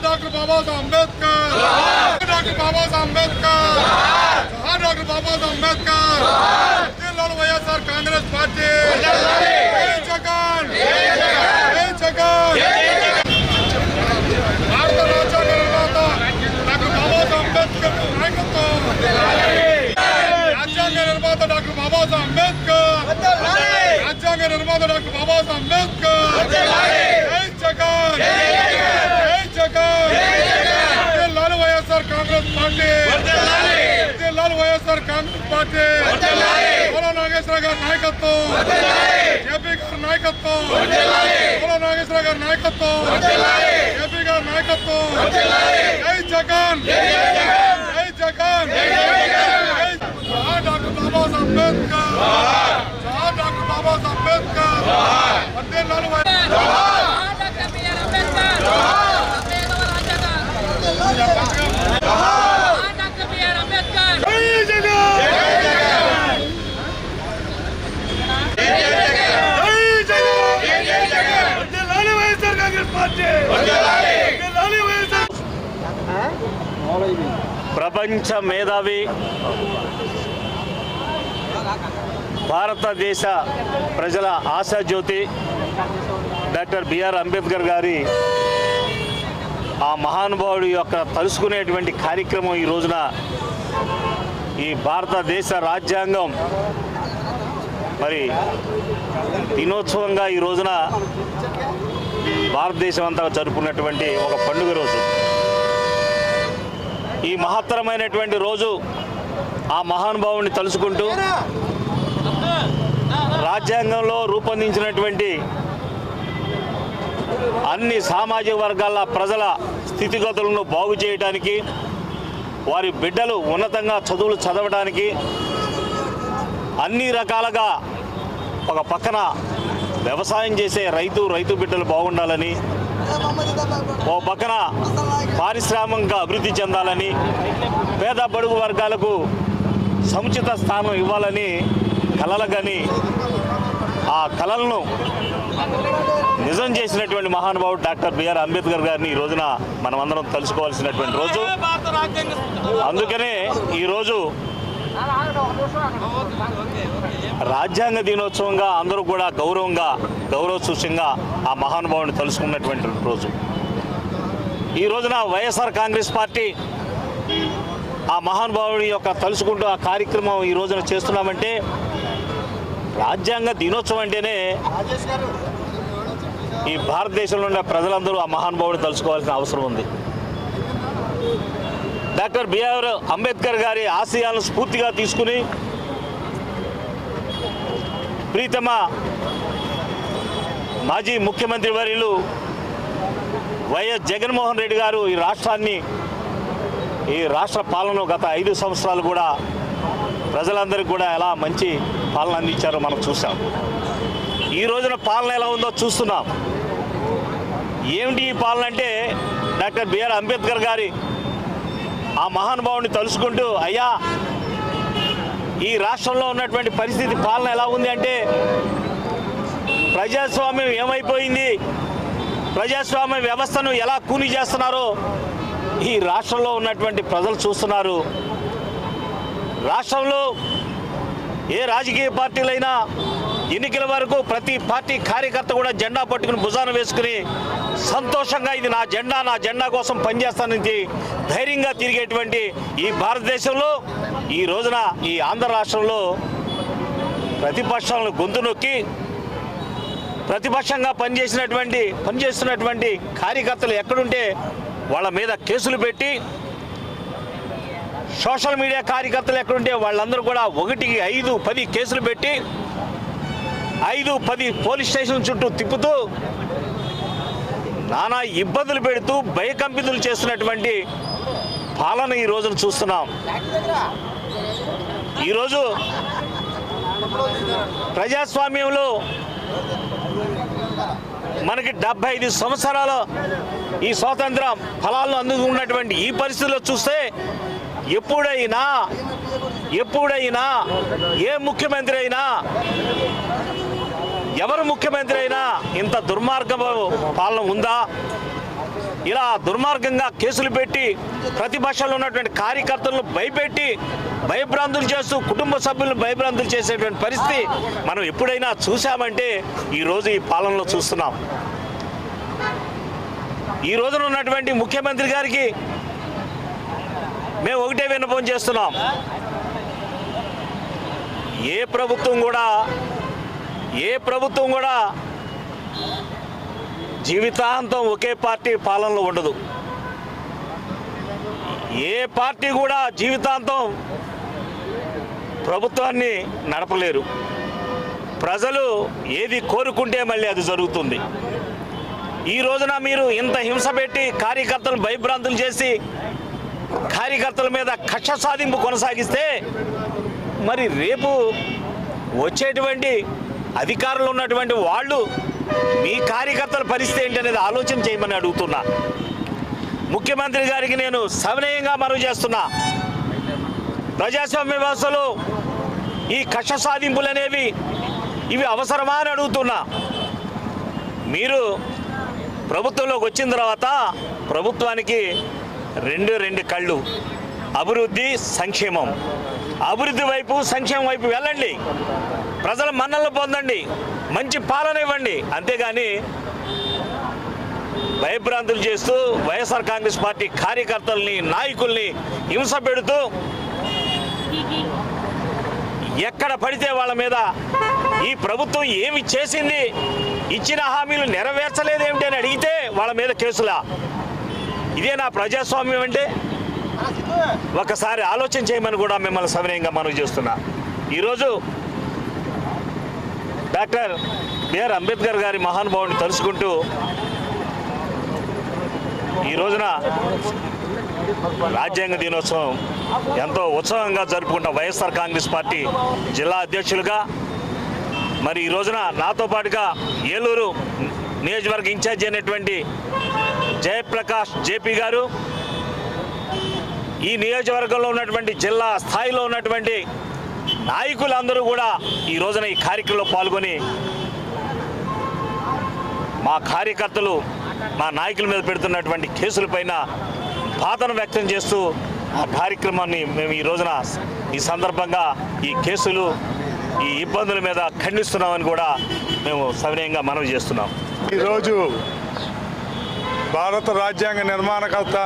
Doctor बाबा Saheb Ambedkar, doctor बाबा Saheb Ambedkar, doctor बाबा Saheb Ambedkar, जिल्लाल YSR Congress party Jagan Jagan భారత రాజ్యాంగ నిర్మాత డాక్టర్ బాబా సాహెబ్ అంబేద్కర్ నాయకత్వం, రాజ్యాంగ నిర్మాత డాక్టర్ బాబా సాహెబ్ అంబేద్కర్, రాజ్యాంగ నిర్మాత doctor Baba Saheb Ambedkar, Jagan जिल्लाल YSR Congress party, जिल्लाल YSR Congress party, పోలా నాగేశ్వర గారి నాయకత్వం, జేపీ గారి నాయకత్వం, పోలా నాగేశ్వర గారి నాయకత్వం, జేపీ గారి నాయకత్వం, జై జగన్ జై జగన్, డాక్టర్ బాబా సాహెబ్ అంబేద్కర్, డాక్టర్ బాబా సాహెబ్ అంబేద్కర్, జిల్లాల్ ప్రపంచ మేధావి భారతదేశ ప్రజల ఆశాజ్యోతి డాక్టర్ బిఆర్ అంబేద్కర్ గారి ఆ మహానుభావుడి యొక్క తలుసుకునేటువంటి కార్యక్రమం ఈ రోజున ఈ భారతదేశ రాజ్యాంగం మరి దినోత్సవంగా ఈ రోజున భారతదేశం అంతా జరుపుకున్నటువంటి ఒక పండుగ రోజు. ఈ మహత్తరమైనటువంటి రోజు ఆ మహానుభావుడిని తలుసుకుంటూ రాజ్యాంగంలో రూపొందించినటువంటి అన్ని సామాజిక వర్గాల ప్రజల స్థితిగతులను బాగు చేయడానికి, వారి బిడ్డలు ఉన్నతంగా చదువులు చదవడానికి, అన్ని రకాలుగా ఒక పక్కన వ్యవసాయం చేసే రైతు బిడ్డలు బాగుండాలని, ఓ పక్కన పారిశ్రామిక అభివృద్ధి చెందాలని, పేద బడుగు వర్గాలకు సముచిత స్థానం ఇవ్వాలని కలలుగని ఆ కలలను నిజం చేసినటువంటి మహానుభావుడు డాక్టర్ బిఆర్ అంబేద్కర్ గారిని ఈ రోజున మనమందరం తెలుసుకోవాల్సినటువంటి రోజు. అందుకనే ఈరోజు రాజ్యాంగ దినోత్సవంగా అందరూ కూడా గౌరవ సూచంగా ఆ మహానుభావుని తెలుసుకున్నటువంటి రోజు. ఈ రోజున వైఎస్ఆర్ కాంగ్రెస్ పార్టీ ఆ మహానుభావుడి యొక్క తలుసుకుంటూ ఆ కార్యక్రమం ఈ రోజున చేస్తున్నామంటే, రాజ్యాంగ దినోత్సవం అంటేనే ఈ భారతదేశంలో ఉన్న ప్రజలందరూ ఆ మహానుభావుడిని తలుసుకోవాల్సిన అవసరం ఉంది. డాక్టర్ బిఆర్ అంబేద్కర్ గారి ఆశయాలను స్ఫూర్తిగా తీసుకుని ప్రీతమ మాజీ ముఖ్యమంత్రి వర్యులు వైఎస్ జగన్మోహన్ రెడ్డి గారు ఈ రాష్ట్ర పాలన గత 5 సంవత్సరాలు కూడా ప్రజలందరికీ కూడా ఎలా మంచి పాలన అందించారో మనం చూసాం. ఈ రోజున పాలన ఎలా ఉందో చూస్తున్నాం. ఏమిటి ఈ పాలన అంటే, డాక్టర్ బిఆర్ అంబేద్కర్ గారి ఆ మహానుభావుని తలుసుకుంటూ, అయ్యా ఈ రాష్ట్రంలో ఉన్నటువంటి పరిస్థితి పాలన ఎలా ఉంది అంటే, ప్రజాస్వామ్యం ఏమైపోయింది, ప్రజాస్వామ్య వ్యవస్థను ఎలా కూని చేస్తున్నారో ఈ రాష్ట్రంలో ఉన్నటువంటి ప్రజలు చూస్తున్నారు. రాష్ట్రంలో ఏ రాజకీయ పార్టీలైనా ఎన్నికల వరకు ప్రతి పార్టీ కార్యకర్త కూడా జెండా పట్టుకుని భుజాన వేసుకుని సంతోషంగా ఇది నా జెండా కోసం పనిచేస్తానని ధైర్యంగా తిరిగేటువంటి ఈ భారతదేశంలో ఈ రోజున ఈ ఆంధ్ర రాష్ట్రంలో ప్రతిపక్షాలను గొంతు నొక్కి ప్రతిపక్షంగా పనిచేస్తున్నటువంటి కార్యకర్తలు ఎక్కడుంటే వాళ్ళ మీద కేసులు పెట్టి, సోషల్ మీడియా కార్యకర్తలు ఎక్కడుంటే వాళ్ళందరూ కూడా 1, 5, 10 కేసులు పెట్టి 5, 10 పోలీస్ స్టేషన్ చుట్టూ తిప్పుతూ నానా ఇబ్బందులు పెడుతూ భయకంపితులు చేస్తున్నటువంటి పాలన ఈ రోజున చూస్తున్నాం. ఈరోజు ప్రజాస్వామ్యంలో మనకి 75 సంవత్సరాల ఈ స్వాతంత్ర ఫలాలను అందుకున్నటువంటి ఈ పరిస్థితుల్లో చూస్తే ఎప్పుడైనా ఏ ముఖ్యమంత్రి అయినా ఎవరు ముఖ్యమంత్రి అయినా ఇంత దుర్మార్గ పాలన ఉందా? ఇలా దుర్మార్గంగా కేసులు పెట్టి ప్రతిపక్షంలో ఉన్నటువంటి కార్యకర్తలను భయపెట్టి భయభ్రాంతులు చేస్తూ కుటుంబ సభ్యులను భయభ్రాంతులు చేసేటువంటి పరిస్థితి మనం ఎప్పుడైనా చూసామంటే ఈరోజు ఈ పాలనలో చూస్తున్నాం. ఈ రోజున ఉన్నటువంటి ముఖ్యమంత్రి గారికి మేము ఒకటే విన్నపం చేస్తున్నాం. ఏ ప్రభుత్వం కూడా జీవితాంతం ఒకే పార్టీ పాలనలో ఉండదు. ఏ పార్టీ కూడా జీవితాంతం ప్రభుత్వాన్ని నడపలేరు. ప్రజలు ఏది కోరుకుంటే మళ్ళీ అది జరుగుతుంది. ఈ రోజున మీరు ఇంత హింస పెట్టి కార్యకర్తలను భయభ్రాంతులు చేసి కార్యకర్తల మీద కక్ష సాధింపు కొనసాగిస్తే మరి రేపు వచ్చేటువంటి అధికారులు ఉన్నటువంటి వాళ్ళు మీ కార్యకర్తల పరిస్థితి ఏంటి అనేది ఆలోచన చేయమని అడుగుతున్నా. ముఖ్యమంత్రి గారికి నేను సవినయంగా మనవి చేస్తున్నా. ప్రజాస్వామ్య వ్యవస్థలో ఈ కక్ష సాధింపులు అనేవి ఇవి అవసరమా అని అడుగుతున్నా. మీరు ప్రభుత్వంలోకి వచ్చిన తర్వాత ప్రభుత్వానికి రెండు కళ్ళు, అభివృద్ధి సంక్షేమం. అభివృద్ధి వైపు సంక్షేమం వైపు వెళ్ళండి, ప్రజల మన్ననలు పొందండి, మంచి పాలన ఇవ్వండి. అంతేగాని భయభ్రాంతులు చేస్తూ వైఎస్ఆర్ కాంగ్రెస్ పార్టీ కార్యకర్తల్ని నాయకుల్ని హింస పెడుతూ ఎక్కడ పడితే వాళ్ళ మీద ఈ ప్రభుత్వం ఏమి చేసింది, ఇచ్చిన హామీలు నెరవేర్చలేదేమిటి అని అడిగితే వాళ్ళ మీద కేసులా? ఇదే నా ప్రజాస్వామ్యం అంటే? ఒకసారి ఆలోచన చేయమని కూడా మిమ్మల్ని సవినయంగా మనవి చేస్తున్నా. ఈరోజు డాక్టర్ బిఆర్ అంబేద్కర్ గారి మహానుభావుని తలుచుకుంటూ ఈ రోజున రాజ్యాంగ దినోత్సవం ఎంతో ఉత్సవంగా జరుపుకుంటాం. వైఎస్ఆర్ కాంగ్రెస్ పార్టీ జిల్లా అధ్యక్షులుగా మరి ఈ రోజున నాతో పాటుగా ఏలూరు నియోజకవర్గ ఇన్ఛార్జి అయినటువంటి జయప్రకాష్ జేపీ గారు, ఈ నియోజకవర్గంలో ఉన్నటువంటి జిల్లా స్థాయిలో ఉన్నటువంటి నాయకులందరూ కూడా ఈ రోజున ఈ కార్యక్రమంలో పాల్గొని మా కార్యకర్తలు మా నాయకుల మీద పెడుతున్నటువంటి కేసులపైన బాధను వ్యక్తం చేస్తూ ఆ కార్యక్రమాన్ని మేము ఈ రోజున ఈ సందర్భంగా ఈ కేసులు ఈ ఇబ్బందుల మీద ఖండిస్తున్నామని కూడా మేము సవినయంగా మనవి చేస్తున్నాం. ఈరోజు భారత రాజ్యాంగ నిర్మాణకర్త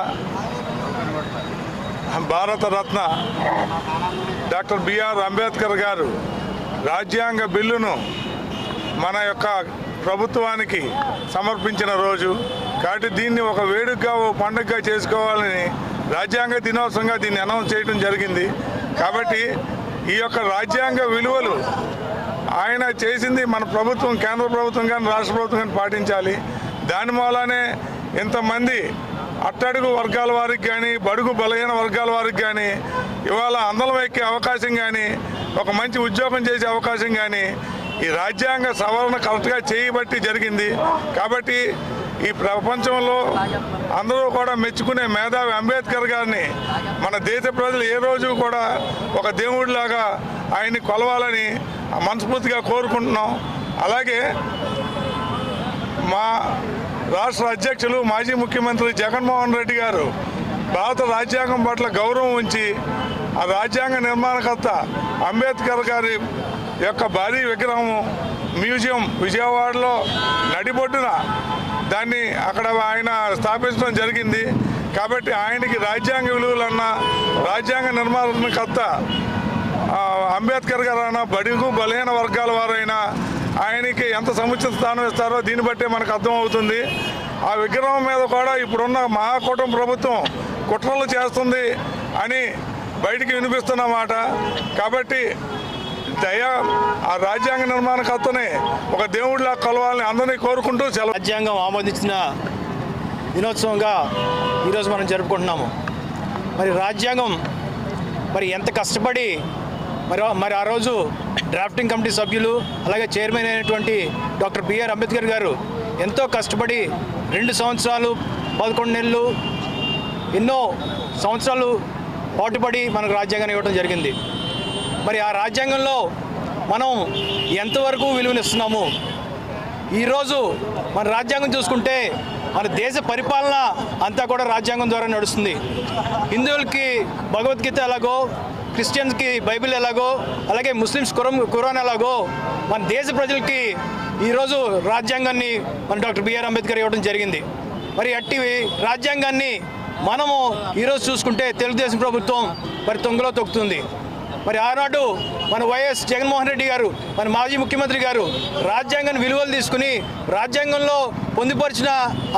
భారత రత్న డాక్టర్ బిఆర్ అంబేద్కర్ గారు రాజ్యాంగ బిల్లును మన యొక్క ప్రభుత్వానికి సమర్పించిన రోజు కాబట్టి దీన్ని ఒక వేడుకగా ఓ పండుగగా చేసుకోవాలని రాజ్యాంగ దినోత్సవంగా దీన్ని అనౌన్స్ చేయడం జరిగింది. కాబట్టి ఈ యొక్క రాజ్యాంగ విలువలు ఆయన చేసింది మన ప్రభుత్వం, కేంద్ర ప్రభుత్వం కానీ రాష్ట్ర ప్రభుత్వం కానీ పాటించాలి. దాని మూలానే ఇంతమంది అట్టడుగు వర్గాల వారికి కానీ బడుగు బలహీన వర్గాల వారికి కానీ ఇవాళ అందలం ఎక్కే అవకాశం కానీ ఒక మంచి ఉద్యోగం చేసే అవకాశం కానీ ఈ రాజ్యాంగ సవరణ కరెక్ట్గా చేయబట్టి జరిగింది. కాబట్టి ఈ ప్రపంచంలో అందరూ కూడా మెచ్చుకునే మేధావి అంబేద్కర్ గారిని మన దేశ ప్రజలు ఏ రోజు కూడా ఒక దేవుడిలాగా ఆయన్ని కొలవాలని మనస్ఫూర్తిగా కోరుకుంటున్నాం. అలాగే మా రాష్ట్ర అధ్యక్షులు మాజీ ముఖ్యమంత్రి జగన్మోహన్ రెడ్డి గారు భారత రాజ్యాంగం పట్ల గౌరవం ఉంచి ఆ రాజ్యాంగ నిర్మాణకర్త అంబేద్కర్ గారి యొక్క భారీ విగ్రహం మ్యూజియం విజయవాడలో నడిబొడ్డున దాన్ని అక్కడ ఆయన స్థాపించడం జరిగింది. కాబట్టి ఆయనకి రాజ్యాంగ విలువలన్నా రాజ్యాంగ నిర్మాణకర్త అంబేద్కర్ గారు అన్న బడుగు బలహీన వర్గాల వారైనా ఆయనకి ఎంత సముచిత స్థానం ఇస్తారో దీన్ని బట్టే మనకు అర్థమవుతుంది. ఆ విగ్రహం మీద కూడా ఇప్పుడున్న మహాకూటమి ప్రభుత్వం కుట్రలు చేస్తుంది అని బయటికి వినిపిస్తున్నమాట. కాబట్టి ఆ రాజ్యాంగ నిర్మాణకర్తని ఒక దేవుడిలా కొలవాలని అందరినీ కోరుకుంటూ సెలవు. రాజ్యాంగం ఆమోదించిన దినోత్సవంగా ఈరోజు మనం జరుపుకుంటున్నాము. మరి రాజ్యాంగం మరి ఎంత కష్టపడి మరి ఆ రోజు డ్రాఫ్టింగ్ కమిటీ సభ్యులు అలాగే చైర్మన్ అయినటువంటి డాక్టర్ బిఆర్ అంబేద్కర్ గారు ఎంతో కష్టపడి 2 సంవత్సరాలు 11 నెలలు ఎన్నో సంవత్సరాలు పాటుపడి మనకు రాజ్యాంగాన్ని ఇవ్వడం జరిగింది. మరి ఆ రాజ్యాంగంలో మనం ఎంతవరకు విలువనిస్తున్నాము? ఈరోజు మన రాజ్యాంగం చూసుకుంటే మన దేశ పరిపాలన అంతా కూడా రాజ్యాంగం ద్వారా నడుస్తుంది. హిందువులకి భగవద్గీత ఎలాగో, క్రిస్టియన్స్కి బైబిల్ ఎలాగో, అలాగే ముస్లిమ్స్ ఖురాన్ ఎలాగో మన దేశ ప్రజలకి ఈరోజు రాజ్యాంగాన్ని మన డాక్టర్ బిఆర్ అంబేద్కర్ ఇవ్వడం జరిగింది. మరి అట్టి రాజ్యాంగాన్ని మనము ఈరోజు చూసుకుంటే తెలుగుదేశం ప్రభుత్వం మరి తొంగలో తొక్కుతుంది. మరి ఆనాడు మన వైఎస్ జగన్మోహన్ రెడ్డి గారు, మన మాజీ ముఖ్యమంత్రి గారు రాజ్యాంగాన్ని విలువలు తీసుకుని రాజ్యాంగంలో పొందుపరిచిన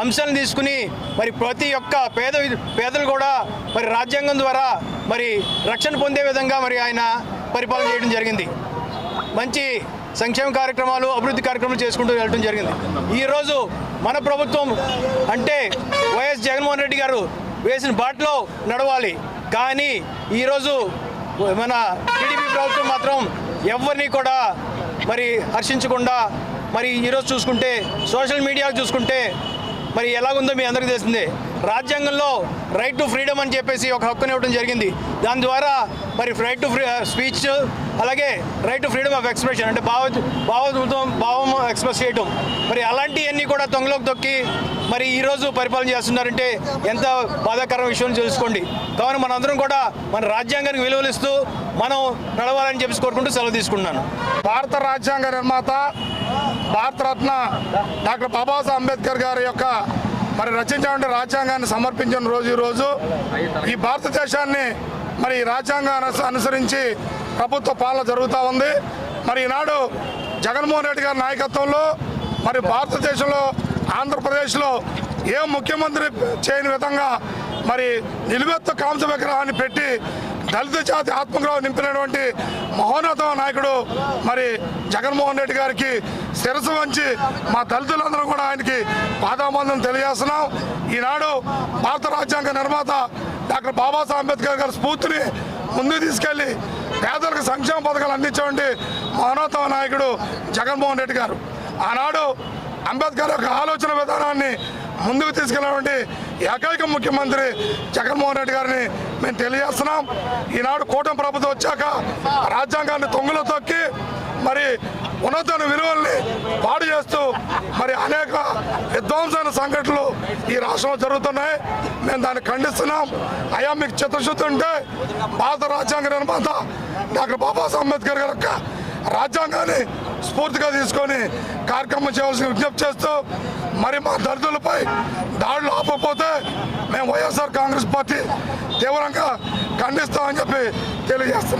అంశాలను తీసుకుని మరి ప్రతి ఒక్క పేదలు కూడా మరి రాజ్యాంగం ద్వారా మరి రక్షణ పొందే విధంగా మరి ఆయన పరిపాలన చేయడం జరిగింది. మంచి సంక్షేమ కార్యక్రమాలు, అభివృద్ధి కార్యక్రమాలు చేసుకుంటూ వెళ్ళడం జరిగింది. ఈరోజు మన ప్రభుత్వం అంటే వైఎస్ జగన్మోహన్ రెడ్డి గారు వేసిన బాటలో నడవాలి. కానీ ఈరోజు మన టీడీపీ ప్రభుత్వం మాత్రం ఎవరిని కూడా మరి హర్షించకుండా మరి ఈరోజు చూసుకుంటే సోషల్ మీడియా చూసుకుంటే మరి ఎలాగుందో మీ అందరికీ తెలిసిందే. రాజ్యాంగంలో రైట్ టు ఫ్రీడమ్ అని చెప్పేసి ఒక హక్కుని ఇవ్వడం జరిగింది. దాని ద్వారా మరి రైట్ టు స్పీచ్ అలాగే right to freedom of expression అంటే భావం ఎక్స్ప్రెస్ చేయడం మరి అలాంటివన్నీ కూడా తొంగలోకి తొక్కి మరి ఈరోజు పరిపాలన చేస్తున్నారంటే ఎంత బాధాకరం విషయం తెలుసుకోండి. కావున మనందరం కూడా మన రాజ్యాంగానికి విలువలు ఇస్తూ మనం నడవాలని చెప్పి కోరుకుంటూ సెలవు తీసుకుంటున్నాను. భారత రాజ్యాంగ నిర్మాత భారతరత్న డాక్టర్ బాబాసాహెబ్ అంబేద్కర్ గారి యొక్క మరి రచించిన రాజ్యాంగాన్ని సమర్పించిన రోజు ఈరోజు ఈ భారతదేశాన్ని మరి రాజ్యాంగాన్ని అనుసరించి ప్రభుత్వ పాలన జరుగుతూ ఉంది. మరి ఈనాడు జగన్మోహన్ రెడ్డి గారి నాయకత్వంలో మరి భారతదేశంలో ఆంధ్రప్రదేశ్లో ఏ ముఖ్యమంత్రి చేయని విధంగా మరి నిలువెత్తు కాంస విగ్రహాన్ని పెట్టి దళిత జాతి ఆత్మగౌరవం నింపినటువంటి మహోన్నత నాయకుడు మరి జగన్మోహన్ రెడ్డి గారికి శిరస్సు వంచి మా దళితులందరూ కూడా ఆయనకి పాదాబంధం తెలియజేస్తున్నాం. ఈనాడు భారత రాజ్యాంగ నిర్మాత డాక్టర్ బాబాసాహెబ్ అంబేద్కర్ గారి స్ఫూర్తిని ముందుకు తీసుకెళ్లి పేదలకు సంక్షేమ పథకాలు అందించేటువంటి మహోన్నత నాయకుడు జగన్మోహన్ రెడ్డి గారు. ఆనాడు అంబేద్కర్ యొక్క ఆలోచన విధానాన్ని ముందుకు తీసుకెళ్ళినటువంటి ఏకైక ముఖ్యమంత్రి జగన్మోహన్ రెడ్డి గారిని మేము తెలియజేస్తున్నాం. ఈనాడు కూటమి ప్రభుత్వం వచ్చాక రాజ్యాంగాన్ని తొంగలో తొక్కి మరి ఉన్నత విలువల్ని పాడు చేస్తూ మరి అనేక విధ్వంసమైన సంఘటనలు ఈ రాష్ట్రంలో జరుగుతున్నాయి. మేము దాన్ని ఖండిస్తున్నాం. అయ్యా మీకు చిత్తశుద్ధి ఉంటే భారత రాజ్యాంగ నిర్మాత డాక్టర్ బాబాసాహెబ్ అంబేద్కర్ గారి యొక్క రాజ్యాంగాన్ని స్ఫూర్తిగా తీసుకొని కార్యక్రమం చేయవలసిన విజ్ఞప్తి చేస్తూ మరి మా దళితులపై దాడులు ఆపకపోతే మేము వైఎస్ఆర్ కాంగ్రెస్ పార్టీ తీవ్రంగా ఖండిస్తామని చెప్పి తెలియజేస్తున్నాం.